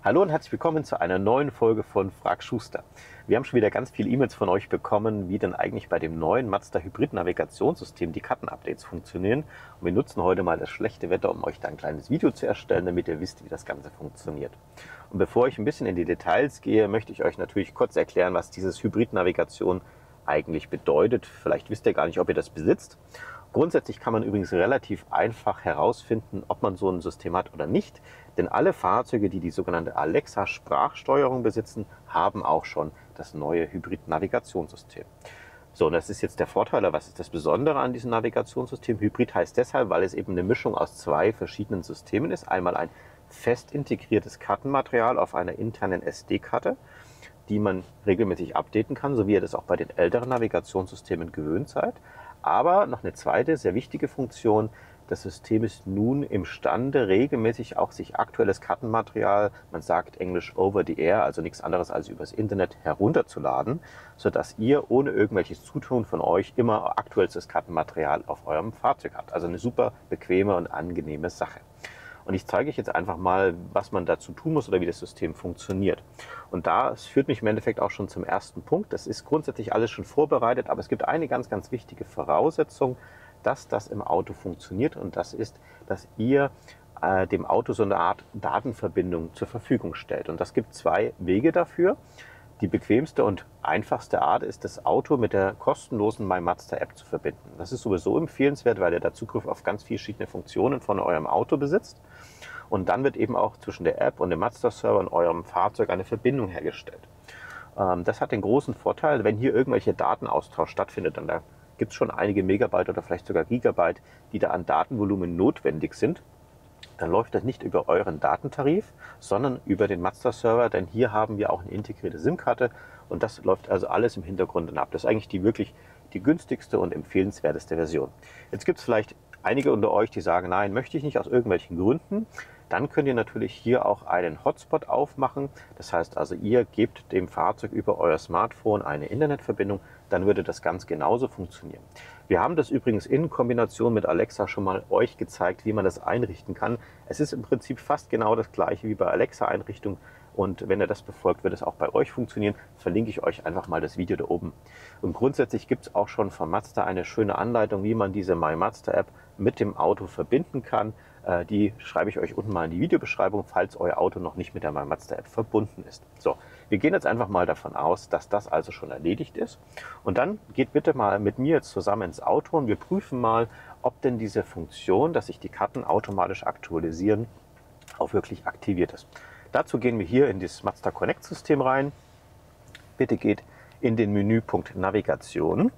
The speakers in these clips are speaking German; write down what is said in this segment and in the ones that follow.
Hallo und herzlich willkommen zu einer neuen Folge von Frag Schuster. Wir haben schon wieder ganz viele E-Mails von euch bekommen, wie denn eigentlich bei dem neuen Mazda Hybrid-Navigationssystem die Kartenupdates funktionieren. Und wir nutzen heute mal das schlechte Wetter, um euch da ein kleines Video zu erstellen, damit ihr wisst, wie das Ganze funktioniert. Und bevor ich ein bisschen in die Details gehe, möchte ich euch natürlich kurz erklären, was dieses Hybrid-Navigation eigentlich bedeutet. Vielleicht wisst ihr gar nicht, ob ihr das besitzt. Grundsätzlich kann man übrigens relativ einfach herausfinden, ob man so ein System hat oder nicht. Denn alle Fahrzeuge, die die sogenannte Alexa-Sprachsteuerung besitzen, haben auch schon das neue Hybrid-Navigationssystem. So, und das ist jetzt der Vorteil. Was ist das Besondere an diesem Navigationssystem? Hybrid heißt deshalb, weil es eben eine Mischung aus zwei verschiedenen Systemen ist. Einmal ein fest integriertes Kartenmaterial auf einer internen SD-Karte, die man regelmäßig updaten kann, so wie ihr das auch bei den älteren Navigationssystemen gewöhnt seid. Aber noch eine zweite, sehr wichtige Funktion: Das System ist nun imstande, regelmäßig auch sich aktuelles Kartenmaterial, man sagt englisch over the air, also nichts anderes als übers Internet, herunterzuladen, sodass ihr ohne irgendwelches Zutun von euch immer aktuellstes Kartenmaterial auf eurem Fahrzeug habt. Also eine super bequeme und angenehme Sache. Und ich zeige euch jetzt einfach mal, was man dazu tun muss oder wie das System funktioniert. Und das führt mich im Endeffekt auch schon zum ersten Punkt. Das ist grundsätzlich alles schon vorbereitet, aber es gibt eine ganz, ganz wichtige Voraussetzung, dass das im Auto funktioniert. Und das ist, dass ihr dem Auto so eine Art Datenverbindung zur Verfügung stellt. Und das gibt zwei Wege dafür. Die bequemste und einfachste Art ist, das Auto mit der kostenlosen MyMazda-App zu verbinden. Das ist sowieso empfehlenswert, weil ihr da Zugriff auf ganz verschiedene Funktionen von eurem Auto besitzt. Und dann wird eben auch zwischen der App und dem Mazda-Server und eurem Fahrzeug eine Verbindung hergestellt. Das hat den großen Vorteil, wenn hier irgendwelche Datenaustausch stattfindet, dann da gibt es schon einige Megabyte oder vielleicht sogar Gigabyte, die da an Datenvolumen notwendig sind. Dann läuft das nicht über euren Datentarif, sondern über den Mazda-Server, denn hier haben wir auch eine integrierte SIM-Karte und das läuft also alles im Hintergrund dann ab. Das ist eigentlich die günstigste und empfehlenswerteste Version. Jetzt gibt es vielleicht einige unter euch, die sagen, nein, möchte ich nicht aus irgendwelchen Gründen. Dann könnt ihr natürlich hier auch einen Hotspot aufmachen. Das heißt also, ihr gebt dem Fahrzeug über euer Smartphone eine Internetverbindung, dann würde das ganz genauso funktionieren. Wir haben das übrigens in Kombination mit Alexa schon mal euch gezeigt, wie man das einrichten kann. Es ist im Prinzip fast genau das gleiche wie bei Alexa-Einrichtung. Und wenn ihr das befolgt, wird es auch bei euch funktionieren. Verlinke ich euch einfach mal das Video da oben. Und grundsätzlich gibt es auch schon von Mazda eine schöne Anleitung, wie man diese MyMazda-App mit dem Auto verbinden kann. Die schreibe ich euch unten mal in die Videobeschreibung, falls euer Auto noch nicht mit der MyMazda-App verbunden ist. So, wir gehen jetzt einfach mal davon aus, dass das also schon erledigt ist. Und dann geht bitte mal mit mir jetzt zusammen ins Auto und wir prüfen mal, ob denn diese Funktion, dass sich die Karten automatisch aktualisieren, auch wirklich aktiviert ist. Dazu gehen wir hier in das Mazda Connect System rein. Bitte geht in den Menüpunkt Navigation.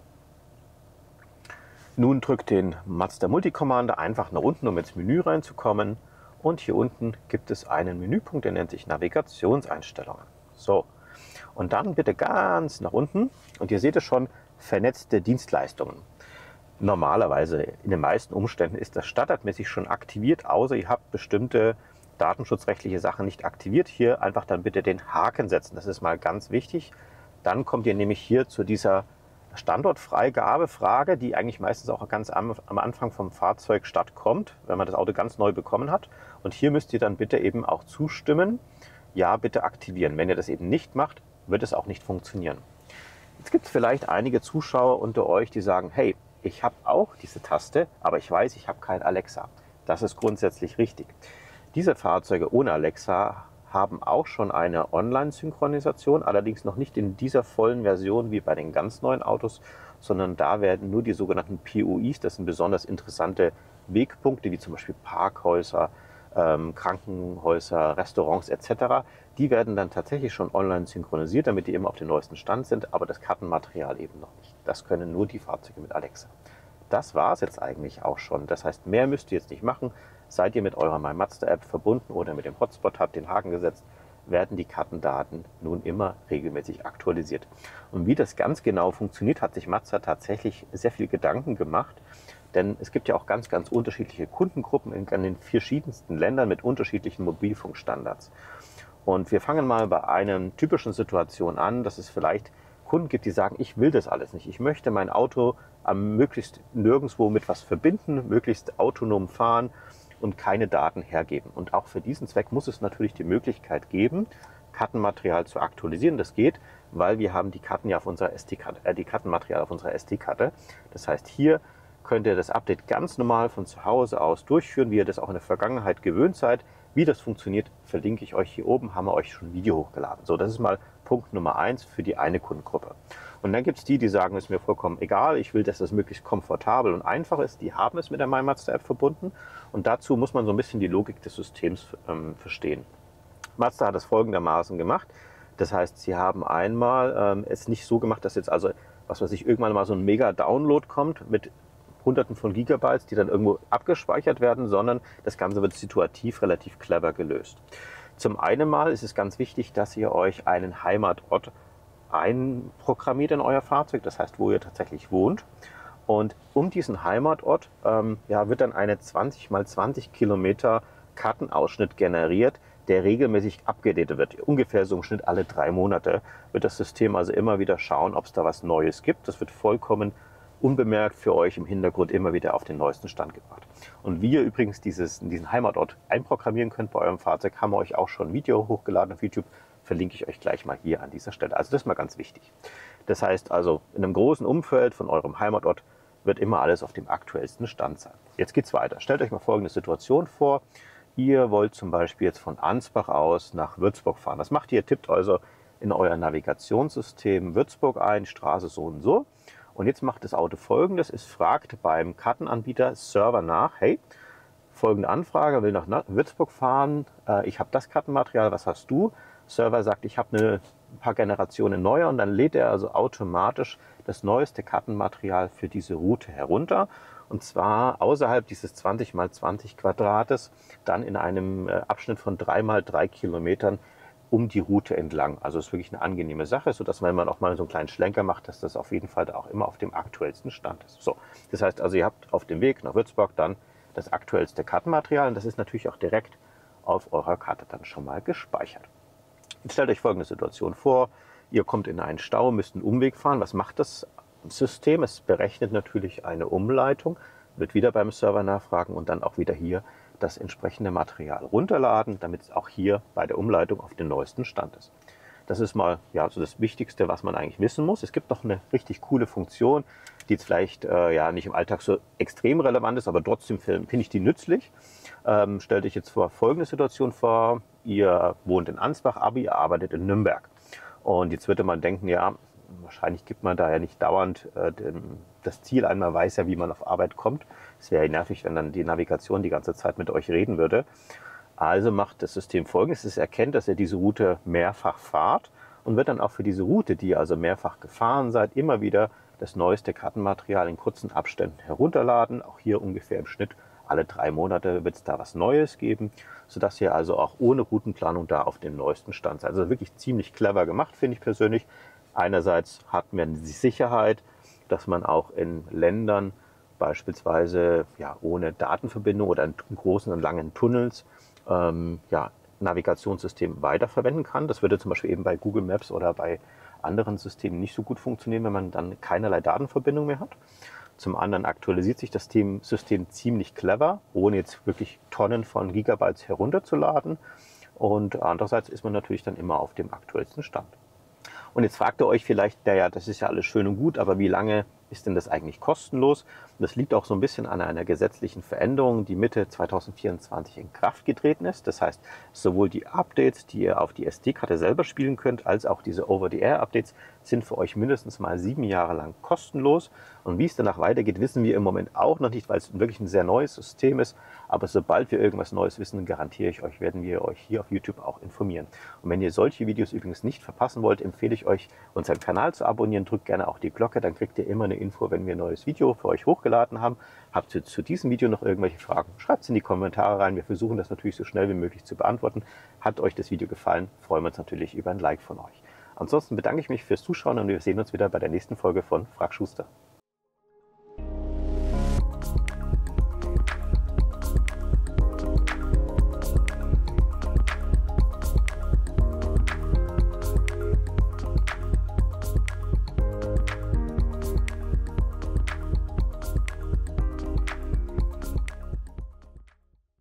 Nun drückt den Mazda Multi-Commander einfach nach unten, um ins Menü reinzukommen. Und hier unten gibt es einen Menüpunkt, der nennt sich Navigationseinstellungen. So, und dann bitte ganz nach unten. Und ihr seht es schon, vernetzte Dienstleistungen. Normalerweise, in den meisten Umständen, ist das standardmäßig schon aktiviert, außer ihr habt bestimmte datenschutzrechtliche Sachen nicht aktiviert. Hier einfach dann bitte den Haken setzen. Das ist mal ganz wichtig. Dann kommt ihr nämlich hier zu dieser Standortfreigabefrage, die eigentlich meistens auch ganz am Anfang vom Fahrzeug stattkommt, wenn man das Auto ganz neu bekommen hat. Und hier müsst ihr dann bitte eben auch zustimmen. Ja, bitte aktivieren. Wenn ihr das eben nicht macht, wird es auch nicht funktionieren. Jetzt gibt es vielleicht einige Zuschauer unter euch, die sagen, hey, ich habe auch diese Taste, aber ich weiß, ich habe kein Alexa. Das ist grundsätzlich richtig. Diese Fahrzeuge ohne Alexa haben auch schon eine Online-Synchronisation, allerdings noch nicht in dieser vollen Version wie bei den ganz neuen Autos, sondern da werden nur die sogenannten POIs, das sind besonders interessante Wegpunkte, wie zum Beispiel Parkhäuser, Krankenhäuser, Restaurants etc., die werden dann tatsächlich schon online synchronisiert, damit die immer auf dem neuesten Stand sind, aber das Kartenmaterial eben noch nicht. Das können nur die Fahrzeuge mit Alexa. Das war es jetzt eigentlich auch schon. Das heißt, mehr müsst ihr jetzt nicht machen. Seid ihr mit eurer MyMazda-App verbunden oder mit dem Hotspot, habt den Haken gesetzt, werden die Kartendaten nun immer regelmäßig aktualisiert. Und wie das ganz genau funktioniert, hat sich Mazda tatsächlich sehr viel Gedanken gemacht. Denn es gibt ja auch ganz, ganz unterschiedliche Kundengruppen in den verschiedensten Ländern mit unterschiedlichen Mobilfunkstandards. Und wir fangen mal bei einer typischen Situation an, dass es vielleicht Kunden gibt, die sagen, ich will das alles nicht. Ich möchte mein Auto möglichst nirgendwo mit was verbinden, möglichst autonom fahren. und keine Daten hergeben. Und auch für diesen Zweck muss es natürlich die Möglichkeit geben, Kartenmaterial zu aktualisieren. Das geht, weil wir haben die Karten ja auf unserer SD-Karte, die Kartenmaterial auf unserer SD-Karte. Das heißt, hier könnt ihr das Update ganz normal von zu Hause aus durchführen, wie ihr das auch in der Vergangenheit gewöhnt seid. Wie das funktioniert, verlinke ich euch hier oben, haben wir euch schon ein Video hochgeladen. So, das ist mal Punkt Nummer 1 für die eine Kundengruppe. Und dann gibt es die, die sagen, es ist mir vollkommen egal, ich will, dass das möglichst komfortabel und einfach ist. Die haben es mit der MyMazda-App verbunden und dazu muss man so ein bisschen die Logik des Systems verstehen. Mazda hat es folgendermaßen gemacht. Das heißt, sie haben einmal es nicht so gemacht, dass jetzt also, was weiß ich, irgendwann mal so ein Mega-Download kommt mit Hunderten von Gigabytes, die dann irgendwo abgespeichert werden, sondern das Ganze wird situativ relativ clever gelöst. Zum einen mal ist es ganz wichtig, dass ihr euch einen Heimatort einprogrammiert in euer Fahrzeug, das heißt, wo ihr tatsächlich wohnt. Und um diesen Heimatort wird dann eine 20 mal 20 Kilometer Kartenausschnitt generiert, der regelmäßig abgedatet wird. Ungefähr so im Schnitt alle 3 Monate wird das System also immer wieder schauen, ob es da was Neues gibt. Das wird vollkommen unbemerkt für euch im Hintergrund immer wieder auf den neuesten Stand gebracht. Und wie ihr übrigens diesen Heimatort einprogrammieren könnt bei eurem Fahrzeug, haben wir euch auch schon ein Video hochgeladen auf YouTube, verlinke ich euch gleich mal hier an dieser Stelle. Also das ist mal ganz wichtig. Das heißt also, in einem großen Umfeld von eurem Heimatort wird immer alles auf dem aktuellsten Stand sein. Jetzt geht's weiter. Stellt euch mal folgende Situation vor. Ihr wollt zum Beispiel jetzt von Ansbach aus nach Würzburg fahren. Das macht ihr, tippt also in euer Navigationssystem Würzburg ein, Straße so und so. Und jetzt macht das Auto Folgendes, es fragt beim Kartenanbieter Server nach, hey, folgende Anfrage, will nach Würzburg fahren, ich habe das Kartenmaterial, was hast du? Server sagt, ich habe ein paar Generationen neuer und dann lädt er also automatisch das neueste Kartenmaterial für diese Route herunter. Und zwar außerhalb dieses 20 mal 20 Quadrates, dann in einem Abschnitt von 3 mal 3 Kilometern um die Route entlang. Also es ist wirklich eine angenehme Sache, sodass wenn man auch mal so einen kleinen Schlenker macht, dass das auf jeden Fall da auch immer auf dem aktuellsten Stand ist. So, das heißt also, ihr habt auf dem Weg nach Würzburg dann das aktuellste Kartenmaterial und das ist natürlich auch direkt auf eurer Karte dann schon mal gespeichert. Jetzt stellt euch folgende Situation vor, ihr kommt in einen Stau, müsst einen Umweg fahren. Was macht das System? Es berechnet natürlich eine Umleitung, wird wieder beim Server nachfragen und dann auch wieder hier das entsprechende Material runterladen, damit es auch hier bei der Umleitung auf den neuesten Stand ist. Das ist mal so das Wichtigste, was man eigentlich wissen muss. Es gibt noch eine richtig coole Funktion, die jetzt vielleicht nicht im Alltag so extrem relevant ist, aber trotzdem finde ich die nützlich. Stellt euch jetzt folgende Situation vor. Ihr wohnt in Ansbach, aber ihr arbeitet in Nürnberg. Und jetzt würde man denken, ja, wahrscheinlich gibt man da ja nicht dauernd das Ziel ein, man weiß ja, wie man auf Arbeit kommt. Es wäre ja nervig, wenn dann die Navigation die ganze Zeit mit euch reden würde. Also macht das System Folgendes, es erkennt, dass ihr diese Route mehrfach fahrt und wird dann auch für diese Route, die ihr also mehrfach gefahren seid, immer wieder das neueste Kartenmaterial in kurzen Abständen herunterladen. Auch hier ungefähr im Schnitt alle 3 Monate wird es da was Neues geben, sodass ihr also auch ohne Routenplanung da auf dem neuesten Stand seid. Also wirklich ziemlich clever gemacht, finde ich persönlich. Einerseits hat man die Sicherheit, dass man auch in Ländern beispielsweise ohne Datenverbindung oder in großen und langen Tunnels Navigationssystem weiterverwenden kann. Das würde zum Beispiel eben bei Google Maps oder bei anderen Systemen nicht so gut funktionieren, wenn man dann keinerlei Datenverbindung mehr hat. Zum anderen aktualisiert sich das System ziemlich clever, ohne jetzt wirklich Tonnen von Gigabytes herunterzuladen. Und andererseits ist man natürlich dann immer auf dem aktuellsten Stand. Und jetzt fragt ihr euch vielleicht, naja, das ist ja alles schön und gut, aber wie lange ist denn das eigentlich kostenlos? Und das liegt auch so ein bisschen an einer gesetzlichen Veränderung, die Mitte 2024 in Kraft getreten ist. Das heißt, sowohl die Updates, die ihr auf die SD-Karte selber spielen könnt, als auch diese Over-the-Air-Updates sind für euch mindestens mal 7 Jahre lang kostenlos. Und wie es danach weitergeht, wissen wir im Moment auch noch nicht, weil es wirklich ein sehr neues System ist. Aber sobald wir irgendwas Neues wissen, garantiere ich euch, werden wir euch hier auf YouTube auch informieren. Und wenn ihr solche Videos übrigens nicht verpassen wollt, empfehle ich euch, unseren Kanal zu abonnieren. Drückt gerne auch die Glocke, dann kriegt ihr immer eine Info, wenn wir ein neues Video für euch hochgeladen haben. Habt ihr zu diesem Video noch irgendwelche Fragen? Schreibt es in die Kommentare rein. Wir versuchen das natürlich so schnell wie möglich zu beantworten. Hat euch das Video gefallen, freuen wir uns natürlich über ein Like von euch. Ansonsten bedanke ich mich fürs Zuschauen und wir sehen uns wieder bei der nächsten Folge von Frag Schuster.